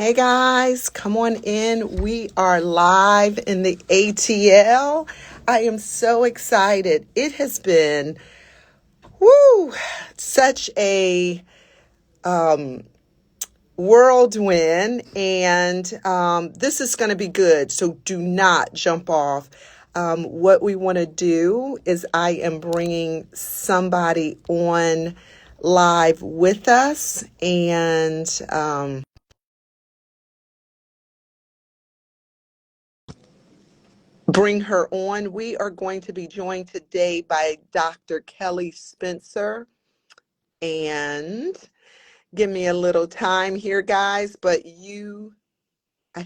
Hey guys, come on in. We are live in the ATL. I am so excited. It has been woo, such a whirlwind, and this is going to be good. So do not jump off. What we want to do is I am bringing somebody on live with us, and bring her on. We are going to be joined today by Dr. Kelly Spencer. And give me a little time here, guys, but I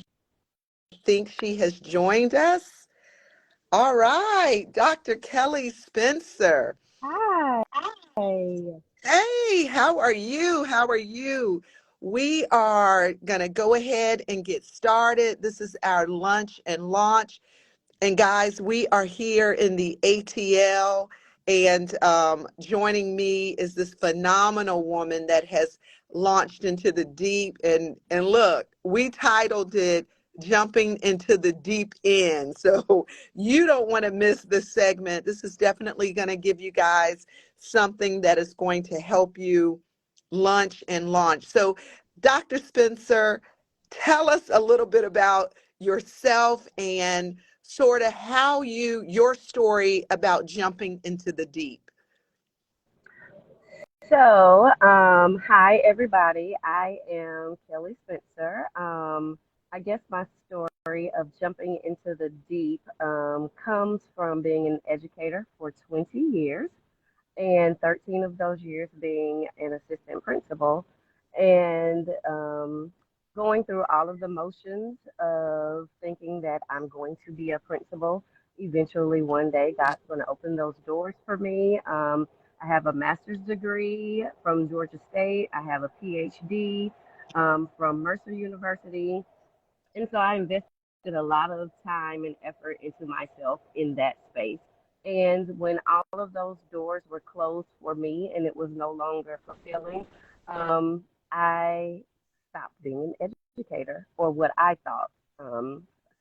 think she has joined us. All right, Dr. Kelly Spencer. Hi. Hey, how are you? How are you? We are going to go ahead and get started. This is our lunch and launch. And guys, we are here in the ATL, and joining me is this phenomenal woman that has launched into the deep. And look, we titled it "Jumping into the Deep End," so you don't want to miss this segment. This is definitely going to give you guys something that is going to help you lunch and launch. So, Dr. Spencer, tell us a little bit about yourself and sort of how your story about jumping into the deep. Hi everybody. I am Kelly Spencer. I guess my story of jumping into the deep comes from being an educator for 20 years, and 13 of those years being an assistant principal, and going through all of the motions of thinking that I'm going to be a principal. Eventually, one day, God's going to open those doors for me. I have a master's degree from Georgia State. I have a PhD from Mercer University. And so I invested a lot of time and effort into myself in that space. And when all of those doors were closed for me and it was no longer fulfilling, um, I stopped being an educator, or what I thought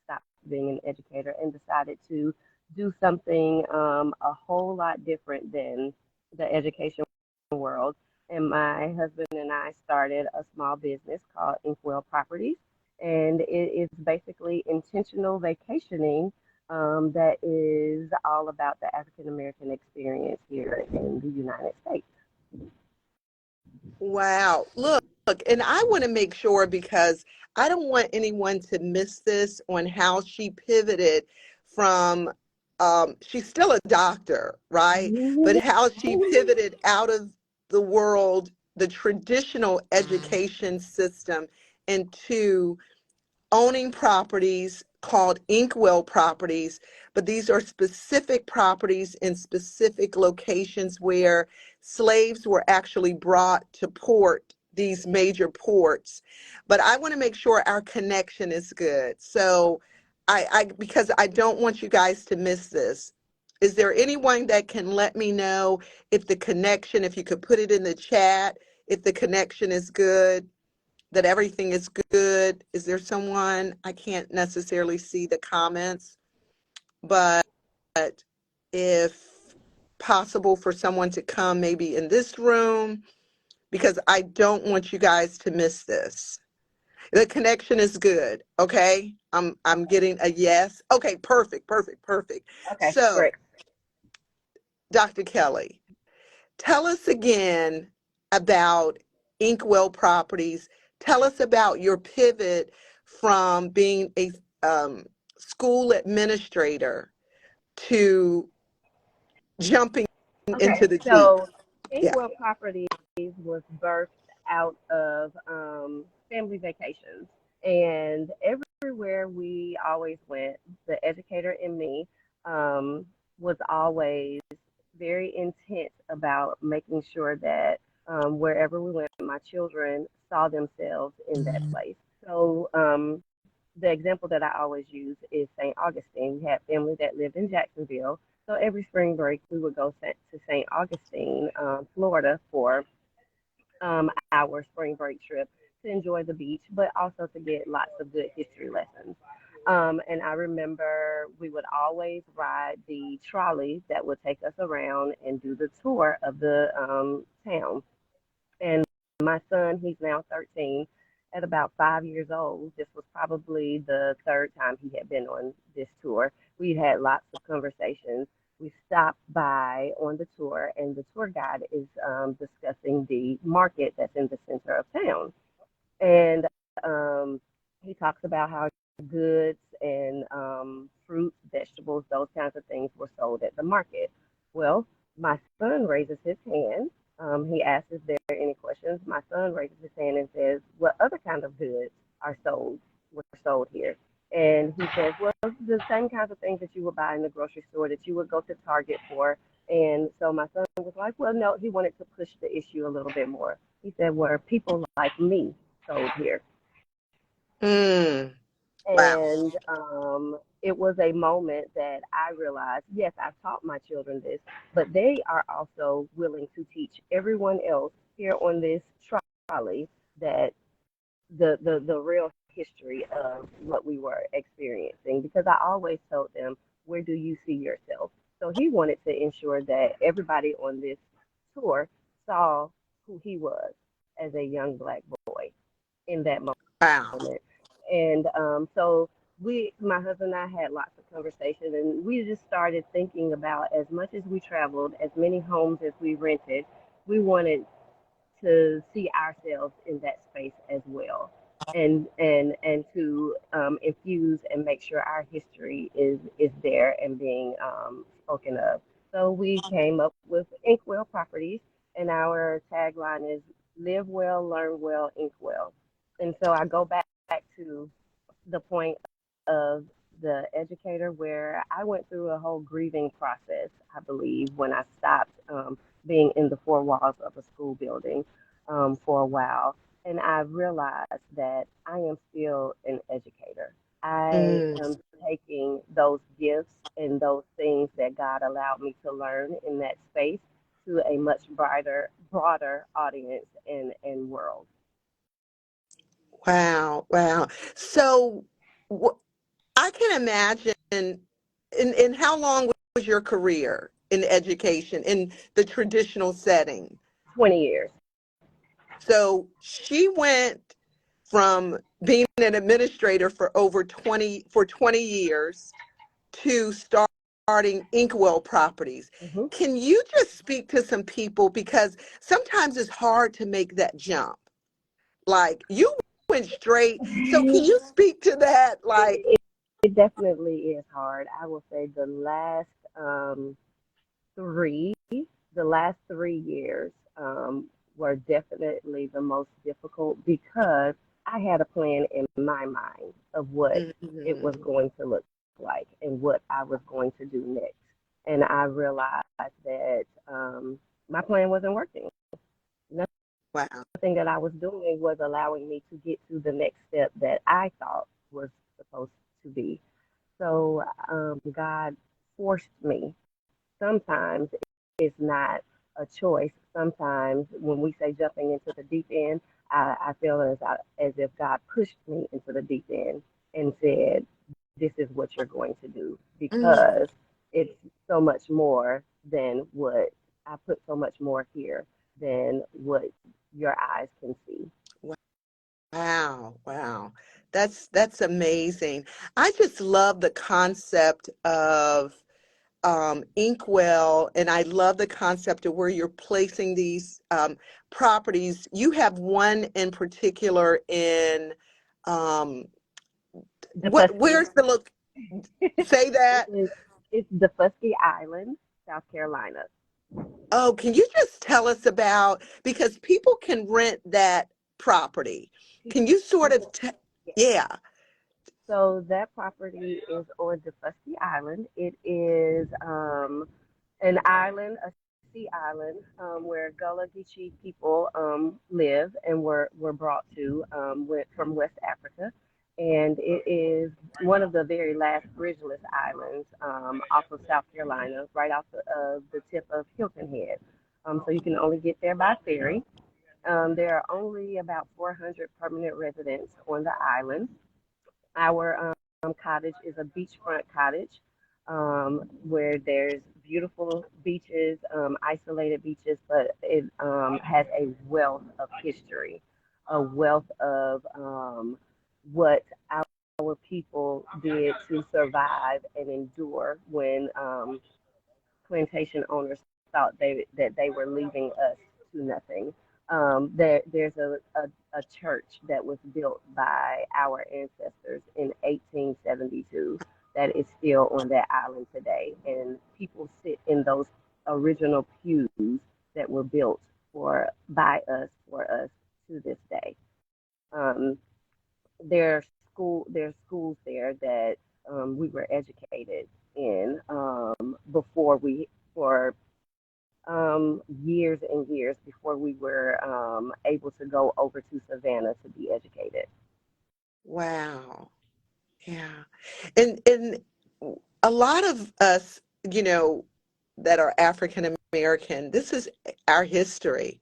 stopped being an educator, and decided to do something a whole lot different than the education world. And my husband and I started a small business called Inkwell Properties, and it is basically intentional vacationing that is all about the African American experience here in the United States. Wow. Look, and I want to make sure because I don't want anyone to miss this on how she pivoted from she's still a doctor, right? But how she pivoted out of the world, the traditional education system, into owning properties called Inkwell properties, but these are specific properties in specific locations where slaves were actually brought to port, these major ports. But I want to make sure our connection is good. So I because I don't want you guys to miss this. Is there anyone that can let me know if the connection, if you could put it in the chat, if the connection is good? That everything is good? Is there someone? I can't necessarily see the comments, but if possible for someone to come maybe in this room, because I don't want you guys to miss this. The connection is good. Okay. I'm getting a yes. Okay, perfect, perfect, perfect. Okay, So, great. Dr. Kelly, tell us again about Inkwell Properties. Tell us about your pivot from being a school administrator to jumping into Okay, the deep. so Yeah. Inkwell Properties was birthed out of family vacations. And everywhere we always went, the educator in me was always very intent about making sure that wherever we went, my children saw themselves in that place. So the example that I always use is St. Augustine. We had family that lived in Jacksonville. So every spring break, we would go to St. Augustine, Florida, for our spring break trip to enjoy the beach, but also to get lots of good history lessons. And I remember we would always ride the trolley that would take us around and do the tour of the town. And my son, he's now 13, at about 5 years old. This was probably the third time he had been on this tour. We had lots of conversations. We stopped by on the tour, and the tour guide is discussing the market that's in the center of town. And um, he talks about how goods and fruits, vegetables, those kinds of things were sold at the market. Well, my son raises his hand. He asks if there are any questions. My son raises his hand and says, "What other kind of goods are sold were sold here?" And he says, "Well, the same kinds of things that you would buy in the grocery store, that you would go to Target for." And so my son was like, "Well, no," he wanted to push the issue a little bit more. He said, "Were people like me sold here?" Mm, wow. And it was a moment that I realized, yes, I've taught my children this, but they are also willing to teach everyone else here on this trolley that the real history of what we were experiencing. Because I always told them, where do you see yourself? So he wanted to ensure that everybody on this tour saw who he was as a young black boy in that Wow. moment. And so my husband and I had lots of conversation, and we just started thinking about, as much as we traveled, as many homes as we rented, we wanted to see ourselves in that space as well, and to infuse and make sure our history is there and being spoken of. So we came up with Inkwell Properties, and our tagline is "Live well, learn well, ink well." And so I go back to the point of the educator, where I went through a whole grieving process, I believe, when I stopped being in the four walls of a school building for a while. And I realized that I am still an educator. I Mm, am taking those gifts and those things that God allowed me to learn in that space to a much broader audience and world. wow. Wow. So wh- I can imagine in how long was your career in education in the traditional setting? 20 years. So she went from being an administrator for 20 years to starting Inkwell Properties. Hmm. Can you just speak to some people, because sometimes it's hard to make that jump? Like you went straight. So can you speak to that? Like, It, it definitely is hard. I will say three, the last 3 years were definitely the most difficult, because I had a plan in my mind of what it was mhm. going to look like and what I was going to do next. And I realized that my plan wasn't working. Wow. Nothing that I was doing was allowing me to get to the next step that I thought was supposed to be. So God forced me. Sometimes it's not a choice. Sometimes when we say jumping into the deep end, I feel as if God pushed me into the deep end and said, "This is what you're going to do," Mm, because it's so much more than what I put so much more here than what your eyes can see. wow. Wow. That's amazing. I just love the concept of Inkwell, and I love the concept of where you're placing these properties. You have one in particular in um, DeFusky. where's the look? Say It that. is, it's DeFusky Island, South Carolina. Oh, can you just tell us about, because people can rent that property? Can you sort of, People, yes. yeah. So that property is on DeFusky Island. It is an island, a sea island, where Gullah Geechee people live and were brought to from West Africa. And it is one of the very last bridgeless islands off of South Carolina, right off the tip of Hilton Head. So you can only get there by ferry. There are only about 400 permanent residents on the island. Our cottage is a beachfront cottage where there's beautiful beaches, isolated beaches, but it has a wealth of history, a wealth of what our people did to survive and endure when plantation owners thought that they were leaving us to nothing. There's a church that was built by our ancestors in 1872 that is still on that island today, and people sit in those original pews that were built for us to this day. Um, there's schools there that we were educated in before we for years and years before we were able to go over to Savannah to be educated. Wow. Yeah. And a lot of us, you know, that are African American, this is our history.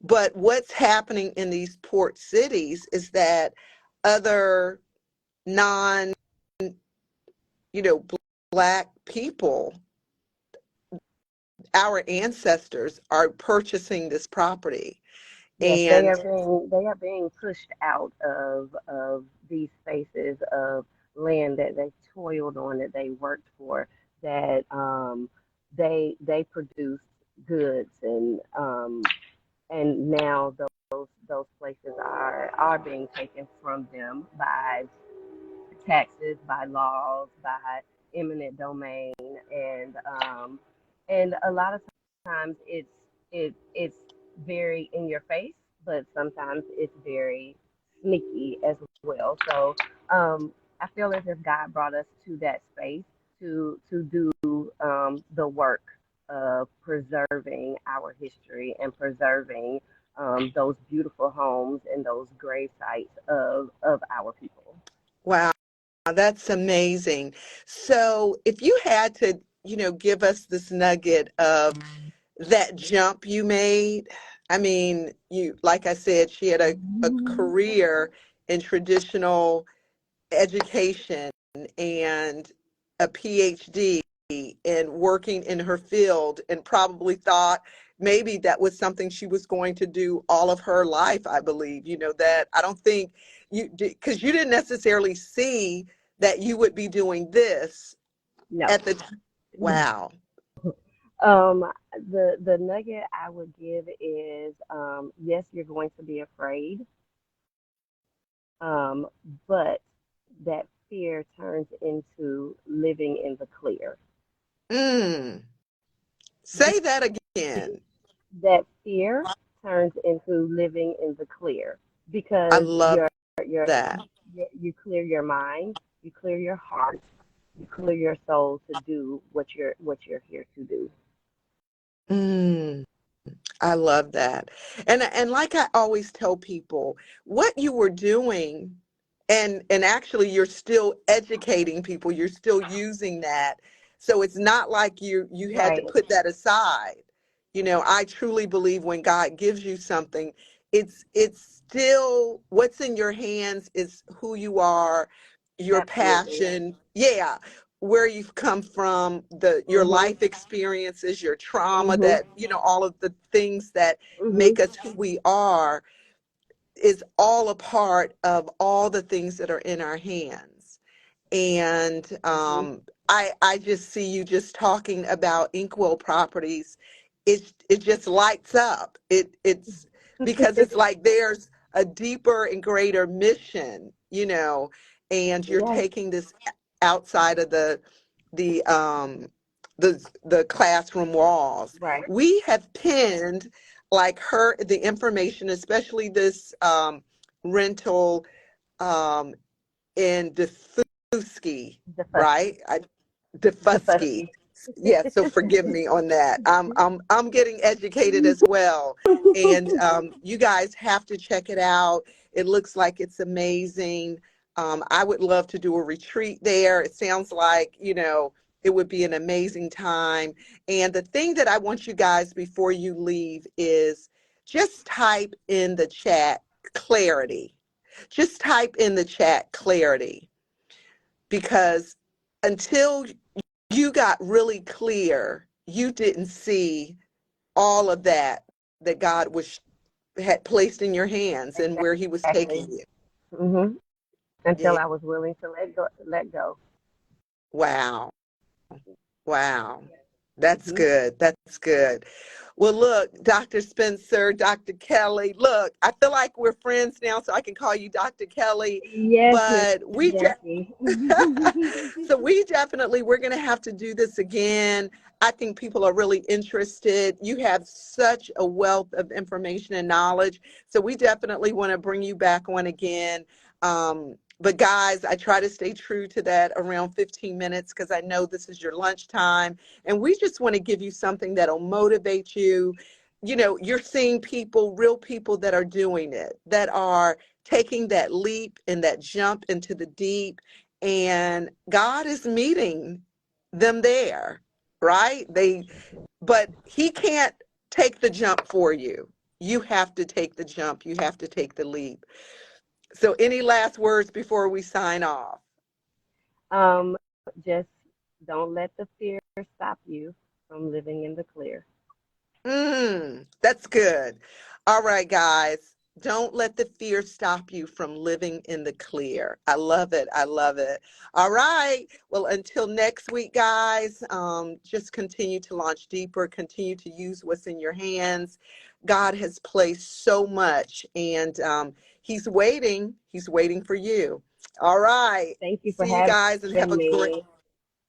But what's happening in these port cities is that other non, you know, black people, our ancestors, are purchasing this property. Yes, And they are being pushed out of these spaces of land that they toiled on, that they worked for, that they produced goods, and now those places are being taken from them by taxes, by laws, by eminent domain, and a lot of times it's very in your face, but sometimes it's very sneaky as well. So I feel as if God brought us to that space to do the work of preserving our history and preserving those beautiful homes and those grave sites of our people. wow, that's amazing. So if you had to, you know, give us this nugget of that jump you made, I mean, you, like I said, she had a career in traditional education and a PhD and working in her field, and probably thought maybe that was something she was going to do all of her life. I believe, you know, that I don't think you, because you didn't necessarily see that you would be doing this No. at the time. Wow. Um, the nugget I would give is yes, you're going to be afraid, um, but that fear turns into living in the clear. Mm. Say that again. That fear turns into living in the clear I because love you're that. you clear your mind, you clear your heart, you clear your soul to do what you're here to do. Mm. I love that. And like I always tell people, what you were doing, and actually you're still educating people, you're still using that. So it's not like you had to Right. put that aside. You know, I truly believe when God gives you something, it's still what's in your hands is who you are, your Absolutely. passion. Yeah, where you've come from, the your Mhm. life experiences, your trauma, Mhm. that, you know, all of the things that Mhm. make us who we are is all a part of all the things that are in our hands. And Mhm. I just see you just talking about Inkwell Properties. It just lights up. It's because it's like there's a deeper and greater mission, you know, and you're Yes. taking this outside of the um the classroom walls. Right. We have pinned like her the information, especially this rental um in Diffusky, The fuss. right? The Diffusky. fussy. Yes, so forgive me on that. I'm getting educated as well. And you guys have to check it out. It looks like it's amazing. I would love to do a retreat there. It sounds like, you know, it would be an amazing time. And the thing that I want you guys before you leave is just type in the chat clarity. Just type in the chat clarity, because until you got really clear, you didn't see all of that that God had placed in your hands and where he was Exactly. taking you. Hmm. Until Yeah. I was willing to let go. Let go. Wow. Wow. That's Hmm. good. That's good. Well, look, Dr. Spencer, Dr. Kelly, look, I feel like we're friends now, so I can call you Dr. Kelly, Yes, Miss but Jackie. so we definitely, we're going to have to do this again. I think people are really interested. You have such a wealth of information and knowledge. So we definitely want to bring you back on again. But guys, I try to stay true to that around 15 minutes because I know this is your lunchtime. And we just want to give you something that'll motivate you. You know, you're seeing people, real people that are doing it, that are taking that leap and that jump into the deep, and God is meeting them there, right? But he can't take the jump for you. You have to take the jump. You have to take the leap. So any last words before we sign off? um, just don't let the fear stop you from living in the clear. That's good. All right, guys. Don't let the fear stop you from living in the clear. I love it. I love it. All right. Well, until next week, guys, just continue to launch deeper, continue to use what's in your hands. God has placed so much, and he's waiting. He's waiting for you. All right. Thank you for See you having guys and have a great. me.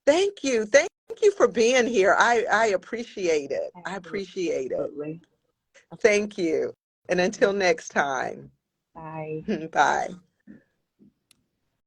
Thank you. Thank you for being here. I appreciate it. I appreciate it. Absolutely. Thank you. And until next time, Bye. bye.